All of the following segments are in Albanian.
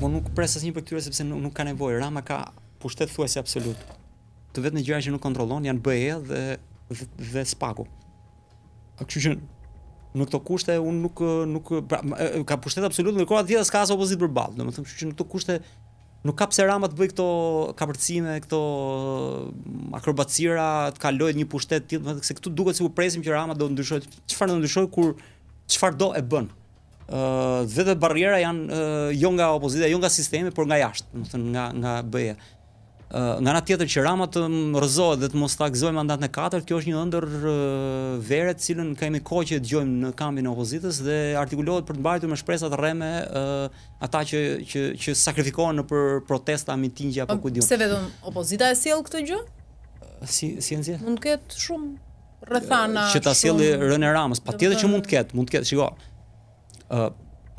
Unë nuk pres asnjë për këtyre sepse nuk ka nevojë. Rama ka pushtet thuajse absolut. Të vetën gjëra që nuk kontrollon janë BE dhe Spaku. Kështu që në këto kushte unë nuk ka pushtet absolut, ndërkohë atje s'ka as opozitë përballë. Domethënë, kështu që në këto kushte nuk ka pse Rama të bëj këto kapërcime, këto akrobacira, të kalojë një pushtet tjetër, se këtu duket sikur presim që Rama do ndryshojë. Çfarë do ndryshojë kur çfarë do e bën? Vetë barriera janë jo nga opozita, jo nga sistemi, por nga jashtë, domethënë nga BE. Nga ana tjetër që Rama të rrëzohet dhe të mos ta gëzojë mandatin e katërt, kjo është një ëndër vere të cilën kemi kohë që dëgjojmë në kampin e opozitës dhe artikulohet për të mbajtur me shpresa të rreme ata që sakrifikohen nëpër protesta, mitingje apo ku diun. Pse vetëm opozita e sjell këtë gjë? Si e nxjerr? Mund të ketë shumë rrethana. Që ta sjelli rënë e Ramës, patjetër që mund të ketë. Shiko.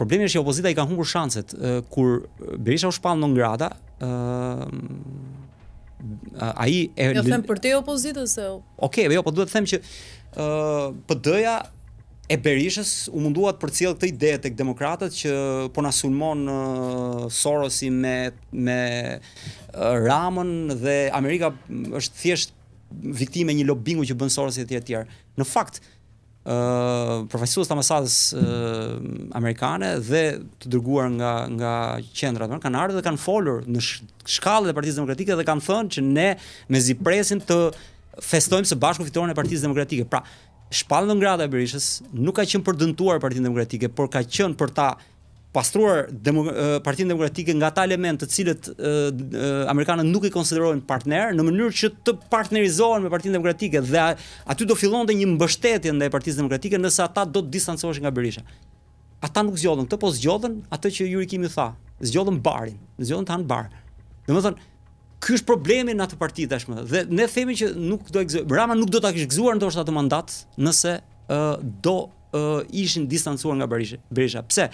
Problemi është që opozita i ka humbur shanset kur Berisha u shpall non grata, ai jo them për te opozitës se Okej, jo, po duhet të them që PD-ja e Berishës u mundua të përcjell këtë ide tek demokratët që po na sulmon Sorosi me Ramën dhe Amerika është thjesht viktime e një lobingu që bën Sorosi etj. Në fakt, përfaqësues të ambasadës amerikane dhe të dërguar nga qendrat kanë ardhur dhe kanë folur në shkallën e Partisë Demokratike dhe kanë thënë që ne mezi presim të festojmë së bashku fitoren e Partisë Demokratike. Pra, shpallja non grata e Berishës nuk ka qenë për dëmtuar Partinë Demokratike, por ka qenë për ta pastruar Partinë Demokratike nga ata elementë të cilët amerikanët nuk i konsiderojnë partner, në mënyrë që të partnerizohen me Partinë Demokratike dhe aty do fillonte një mbështetje ndaj Partisë Demokratike nëse ata do të distancoheshin nga Berisha. Ata nuk zgjodhen këtë, po zgjodhen atë që Yuri Kimi tha, zgjodhen barin, zgjodhen të hanë bar. Domethënë, ky është problemi në atë parti tashmë. Dhe ne themi që nuk do Rama nuk do ta kishte gëzuar ndoshta atë mandat nëse do ishin distancuar nga Berisha. Pse?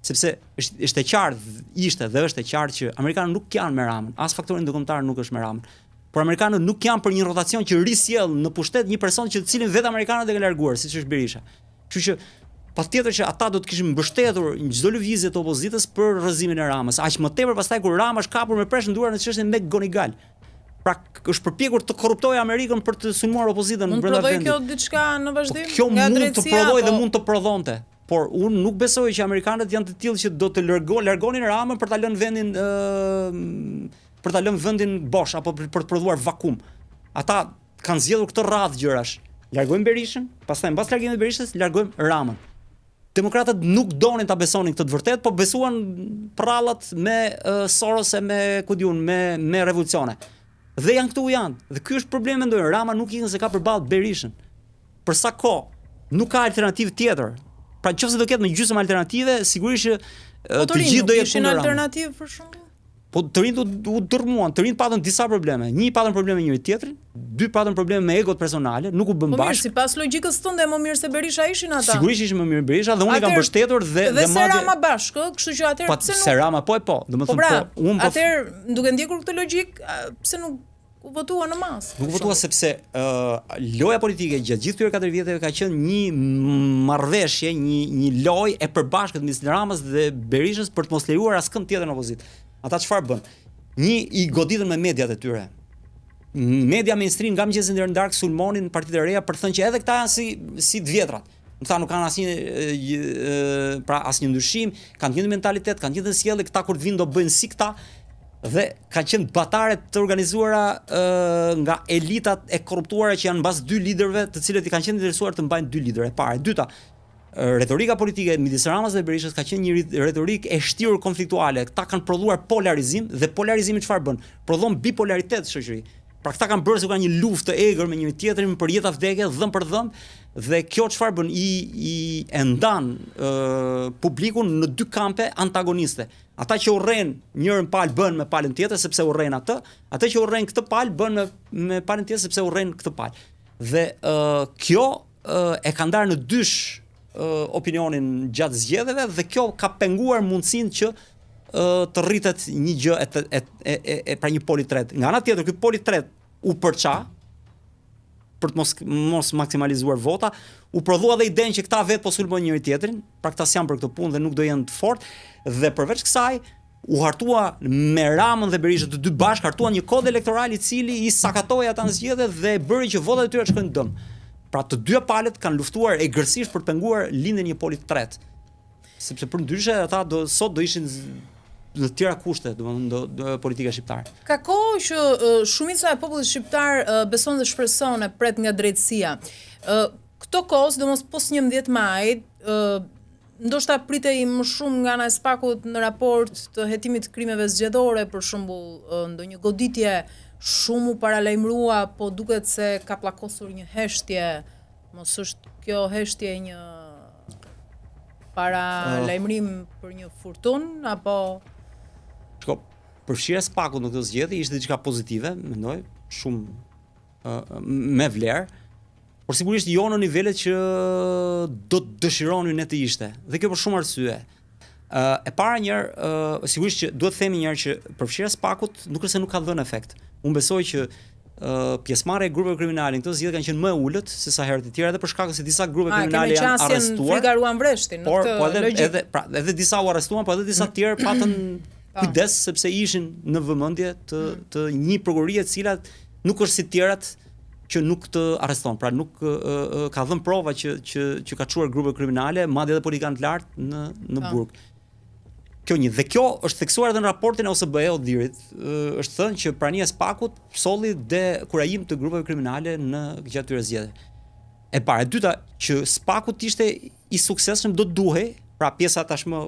Sepse është e qartë dhe është e qartë që amerikanët nuk janë me Ramën, as faktori ndërkombëtar nuk është me Ramën. Por amerikanët nuk janë për një rotacion që risjell në pushtet një person që të cilin vetë amerikanët e kanë larguar, siç është Berisha. Kështu që patjetër që ata do të kishin mbështetur në çdo lëvizje të opozitës për rrëzimin e Ramës. Aq më tepër pastaj kur Rama është kapur me presh në duar në çështjen me Gonigal. Pra është përpjekur të korruptojë Amerikën për të sulmuar opozitën brenda vendit. Mund të prodhojë kjo diçka në vazhdim? Kjo mund të prodhojë dhe mund të prodhonte. Por unë nuk besoj që amerikanët janë të tillë që do të largonin Ramën për ta lënë vendin bosh apo për të prodhuar vakum. Ata kanë zgjedhur këtë radhë gjërash. Largojmë Berishën, pastaj mbas largimit të Berishës largojmë Ramën. Demokratët nuk donin ta besonin këtë të vërtet, po besuan prallat me Sorose, me revolucione. Dhe janë këtu janë. Dhe ky është problemi mendoj. Rama nuk ikën se ka përballë Berishën. Për sa kohë nuk ka alternativë tjetër. Pra nëse do ketë me gjysmë alternative, sigurisht që të gjithë do jetë kundër alternativë për shembull. Po të rinjt u dërmuan, të rinjt patën disa probleme. Një patën probleme me njëri tjetrin, dy patën probleme me egot personale, nuk u bën bashkë. Po sipas logjikës tënde më mirë se Berisha ishin ata. Sigurisht ishin më mirë Berisha dhe unë kam mbështetur dhe madje Rama bashkë, kështu që atëherë pse nuk? Se Rama domethënë unë atëherë duke ndjekur këtë logjik, pse nuk u votua në masë? Nuk votua sepse loja politike gjatë gjithë këtyre 4 vjeteve ka qenë një marrëveshje, një lojë e përbashkët midis Ramës dhe Berishës për të mos lejuar askënd tjetër në opozitë. Ata çfarë bën? I goditën me mediat e tyre. Media mainstream nga mëngjesi deri në darkë sulmonin partitë e reja për të thënë që edhe këta janë si të vjetrat. Këta nuk kanë asnjë ndryshim, kanë një mentalitet, kanë një sjellje, këta kur të vinë do bëjnë si këta. Dhe kanë qenë batare të organizuara nga elitat e korruptuara që janë mbas 2 liderëve, të cilët i kanë qenë interesuar të mbajnë 2 liderë. E para, e dyta, retorika politike midis Ramës dhe Berishës ka qenë një retorikë e shtirur konfliktuale. Këta kanë prodhuar polarizim dhe polarizimi çfarë bën? Prodhon bipolaritet shoqëri. Pra këta kanë bërë se ka një luftë të egër me njëri tjetrin për jetë vdekje, dhëm për dhëm, dhe kjo çfarë bën? I ndan publikun në 2 kampe antagoniste. Ata që urren njërin palë bën me palën tjetër sepse urren atë, ata që urren këtë palë bën me palën tjetër sepse urren këtë palë. Dhe kjo e ka ndarë në dysh opinionin gjatë zgjedhjeve dhe kjo ka penguar mundësinë që të rritet një gjë pra një politret. Nga ana tjetër ky politret u përça për të mos maksimalizuar vota, u prodhua dhe idenë që këta vetë po sulmojnë njëri tjetrin, pra këta s'janë për këtë punë dhe nuk do jenë të fortë, dhe përveç kësaj u hartua me Ramën dhe Berishën të dy bashkë, hartuan një kod elektoral i cili i sakatoi ata në zgjedhje dhe bëri që votat e tyre të shkojnë në dëm. Pra të dyja palët kanë luftuar egërsisht për të penguar lindjen e një poli të tretë. Sepse përndryshe ata sot do ishin në të tjera kushte, domethënë politika shqiptare. Ka kohë që shumica e popullit shqiptar beson dhe shpreson e pret nga drejtësia. Këto kohë, sidomos pos 11 majit, ndoshta pritej më shumë nga ana e SPAK-ut në raport të hetimit të krimeve zgjedhore, për shembull, ndonjë goditje shumë u paralajmërua, po duket se ka pllakosur një heshtje. Mos është kjo heshtje një paralajmërim për një furtunë apo Përfshirja e SPAK-ut në këtë zgjedhje ishte diçka pozitive, mendoj, shumë me vlerë. Por sigurisht jo në nivelet që do të dëshironin ne të ishte. Dhe kjo për shumë arsye. E para njëherë, sigurisht që duhet të themi njëherë që përfshirja e SPAK-ut nuk është se nuk ka dhënë efekt. Unë besoj që pjesëmarrja e grupeve kriminale në këtë zgjedhje kanë qenë më e ulët se sa herët e tjera edhe për shkak se disa grupe kriminale janë arrestuar. Frigaruan vreshtin në këtë logjikë. Edhe disa u arrestuan, po edhe disa të tjerë patën kujdes sepse ishin në vëmendje të një prokurie e cila nuk është si të tjerat që nuk të arreston, pra nuk ka dhënë prova që ka çuar grupe kriminale, madje edhe politikanë të lartë në burg. Kjo një, dhe kjo është theksuar edhe në raportin e OSBE-Odirit, është thënë që prania e SPAK-ut solli dekurajim të grupeve kriminale në gjatë këtyre zgjedhjeve. E para, e dyta, që SPAK-ut ishte i suksesshëm do të duhej, pra pjesa tashmë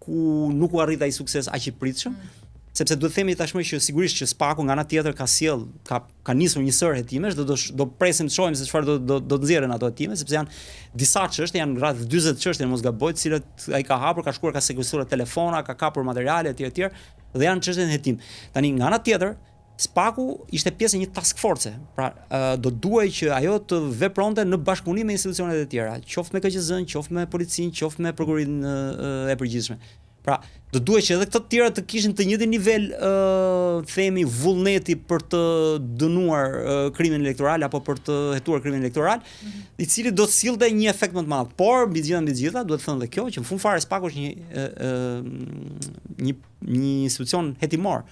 ku nuk u arrit ai sukses aq i pritshëm. Sepse duhet themi tashmë që sigurisht që SPAK-u nga ana tjetër ka nisur një sër hetimesh, do presim të shohim se çfarë do të nxjerrin ato hetime, sepse janë disa çështje, janë rreth 40 çështje mos gaboj, të cilat ai ka hapur, ka shkuar, ka sekuestruar telefona, ka kapur materiale etj etj, dhe janë çështje në hetim. Tani nga ana tjetër, SPAK-u ishte pjesë e një task force, pra do duhej që ajo të vepronte në bashkëpunim me institucionet e tjera, qoftë me KQZ-n, qoftë me policinë, qoftë me prokurorinë e përgjithshme. Pra, do duhet që edhe këto të tjera të kishin të njëjtin nivel themi vullneti për të dënuar krimin elektoral apo për të hetuar krimin elektoral, i cili do të sillte një efekt më të madh. Por mbi të gjitha duhet të thënë dhe kjo që në fund fare SPAK-u është një institucion hetimor.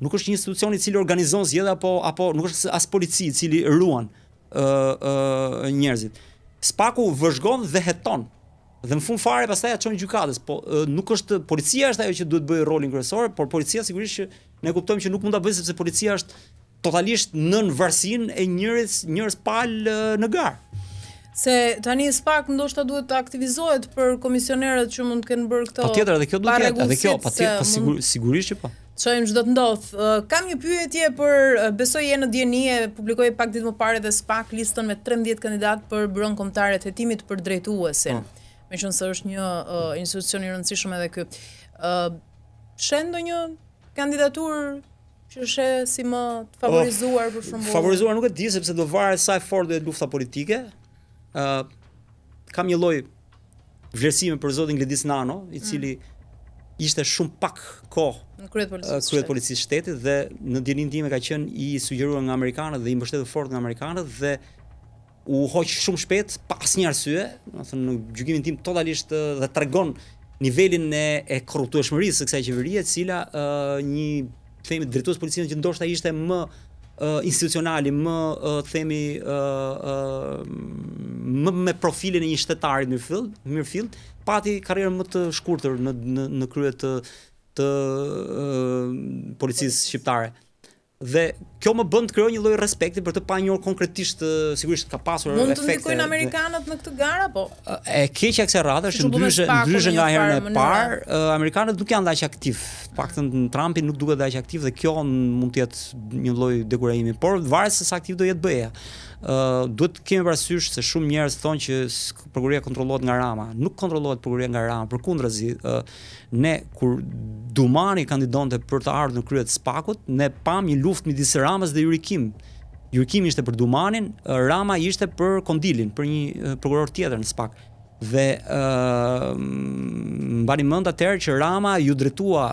Nuk është një institucion i cili organizon zgjedhje apo nuk është as polici i cili ruan njerëzit. SPAK-u vëzhgon dhe heton. Dhe në fund fare pastaj çon gjykatës, po nuk është policia është ajo që duhet bëjë rolin kryesor, por policia sigurisht që ne kuptojmë që nuk mund ta bëjë sepse policia është totalisht nën varësinë e njerëz pal në garë. Se tani SPAK ndoshta duhet të aktivizohet për komisionerët që mund të kenë bërë këto. Patjetër, edhe kjo duhet jetë, edhe kjo patjetër, sigurisht që po. Çojmë çdo të ndodh. Kam një pyetje për besoj je në dieni e publikoi pak ditë më parë dhe SPAK listën me 13 kandidat për byron kombëtare të hetimit për drejtuesin. Meqense është një institucion i rëndësishëm edhe ky. Shen ndonjë kandidaturë që she si më të favorizuar për shembull? Favorizuar nuk e di sepse do varet sa e fortë është lufta politike. Kam një lloj vlerësimi për zotin Gledis Nano, i cili ishte shumë pak kohë në kryet policisë shtetit dhe në dieninë time ka qenë i sugjeruar nga amerikanët dhe i mbështetur fort nga amerikanët dhe u hoq shumë shpejt pa asnjë arsye, domethënë në gjykimin tim totalisht dhe tregon nivelin e korruptueshmërisë së kësaj qeverie, e cila një themi drejtues policisë që ndoshta ishte më institucionali, më themi më me profilin e një shtetarit mirëfill, pati karrierën më të shkurtër në krye të policisë shqiptare. Dhe kjo më bën të krijoj një lloj respekti për të panjohur konkretisht, sigurisht ka pasur efekte. Mund të ndikojnë amerikanët në këtë garë apo? E keqja kësaj radhe është ndryshe nga herën e parë, amerikanët nuk janë aq aktiv. Paktën Trumpi nuk duket aq aktiv dhe kjo mund të jetë një lloj dekurajimi, por varet se sa aktiv do jetë BE-ja. Duhet të kemi parasysh se shumë njerëz thonë që prokuroria kontrollohet nga Rama. Nuk kontrollohet prokuroria nga Rama, përkundrazi, ne kur Dumani kandidonte për të ardhur në krye të SPAK-ut, ne pam një luftë midis Ramës dhe Jurikimit. Jurikimi ishte për Dumanin, Rama ishte për Kondilin, për një prokuror tjetër në SPAK. Dhe mbani mend atëherë që Rama ju drejtua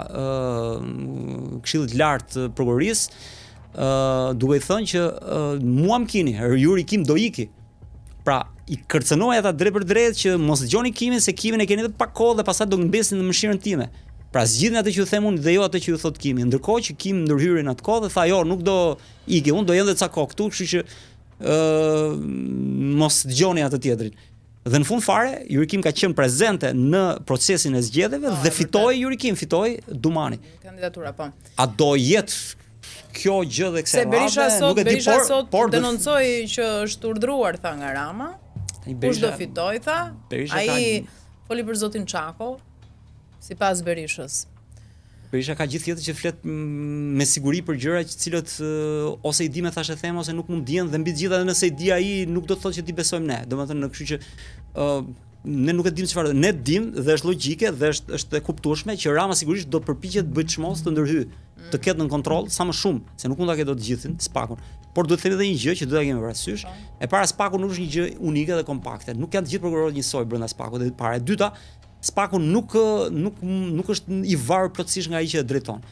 Këshillit të Lartë të Prokurorisë, duke i thënë që mua më kini, Juri Kim do iki. Pra, i kërcënoi ata drejt për drejt që mos dëgjoni Kimin se Kimin e keni edhe pak kohë dhe pastaj do mbesin në mëshirën time. Pra zgjidhni atë që ju them unë dhe jo atë që ju thot Kimi. Ndërkohë që Kim ndërhyri në atë kohë dhe tha jo, nuk do iki, unë do jem dhe ca kohë këtu, kështu që mos dëgjoni atë tjetrin. Dhe në fund fare, Yuri Kim ka qenë prezente në procesin e zgjedhjeve dhe fitoi Yuri Kim, fitoi Dumani. Kandidatura, po. A do jetë kjo gjë dhe kësaj Se Berisha radhe, sot, nuk e di, Berisha sot por denoncoi që është urdhëruar tha nga Rama. Kush do fitoj tha? Ai foli për zotin Çako, sipas Berishës. Berisha ka gjithë tjetër që flet me siguri për gjëra të cilët ose i di me thashë them ose nuk mund dihen dhe mbi të gjitha nëse i di ai nuk do të thotë që ti besojmë ne. Domethënë, kështu që ne nuk e dim çfarë, ne dim dhe është logjike dhe është e kuptueshme që Rama sigurisht do të përpiqet të bëjë çmos të ndërhyj, të ketë në kontroll sa më shumë, se nuk mund ta ketë dot të gjithin, spakun. Por duhet të themi edhe një gjë që duhet ta kemi parasysh. E para, spaku nuk është një gjë unike dhe kompakte. Nuk janë të gjithë prokurorët njësoj brenda spakut. E para, e dyta, spaku nuk është i varur plotësisht nga ai që e drejton.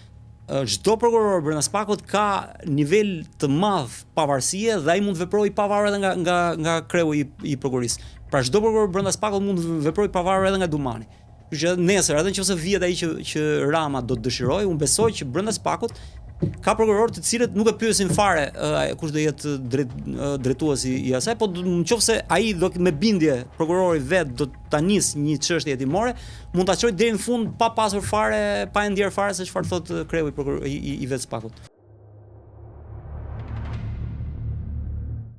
Çdo prokuror brenda spakut ka nivel të madh pavarësie dhe ai mund të veprojë pavarur edhe nga kreu i prokurorisë. Pra çdo prokuror brenda spakut mund të veprojë pavarur edhe nga Dumani. Kështu që nesër, edhe nëse vihet ai që Rama do të dëshirojë, unë besoj që brenda spakut ka prokurorë të cilët nuk e pyesin fare kush do jetë drejtuesi i asaj, po nëse ai do me bindje prokurori vet do ta nisë një çështje hetimore, mund ta çojë deri në fund pa pasur fare, pa e ndier fare se çfarë thotë kreu i vet spakut.